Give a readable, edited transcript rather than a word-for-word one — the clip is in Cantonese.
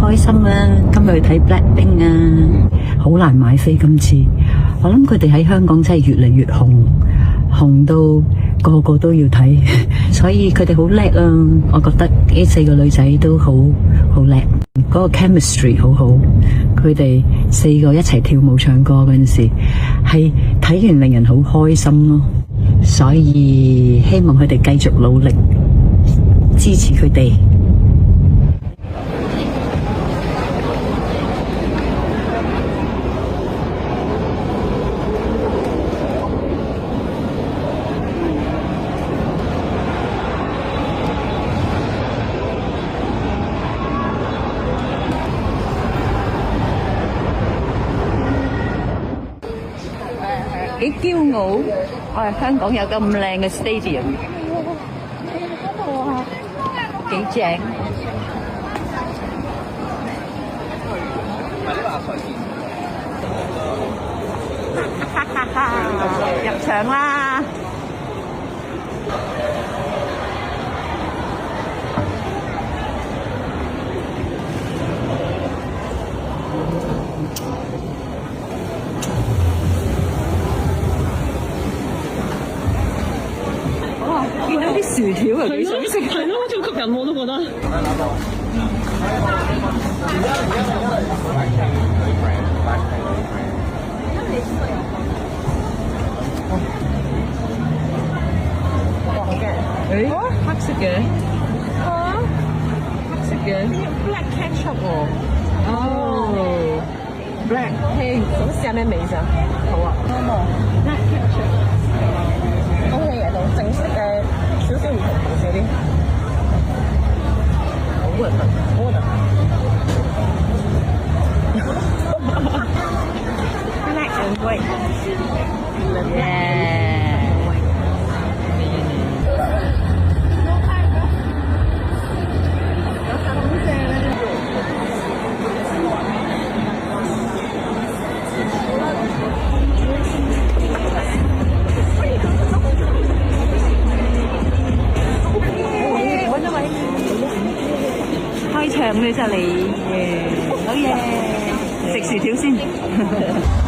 開心啊！今日去睇 Blackpink 啊，好難買飛今次。我諗佢哋喺香港真係越嚟越紅，紅到個個都要睇，所以佢哋好叻啊！我覺得呢4個女仔都好叻，嗰個 chemistry 好好。佢哋4個一齊跳舞唱歌嗰陣時，係睇完令人好開心咯。所以希望佢哋繼續努力，支持佢哋。幾驕傲，我哋香港有咁靚嘅 stadium， 幾正。入場啦！見到啲薯條啊，幾想食，係咯，好吸引我都覺得。誒，黑色嘅，黑色嘅 ，black ketchup 喎。哦，black，嘿，咁試下咩味先？好啊。black ketchup。好嘅嘢同正式嘅少少唔同少啲，好核突，好核突。Black and white， yeah。開場嘅就嚟，好嘢！食薯條先。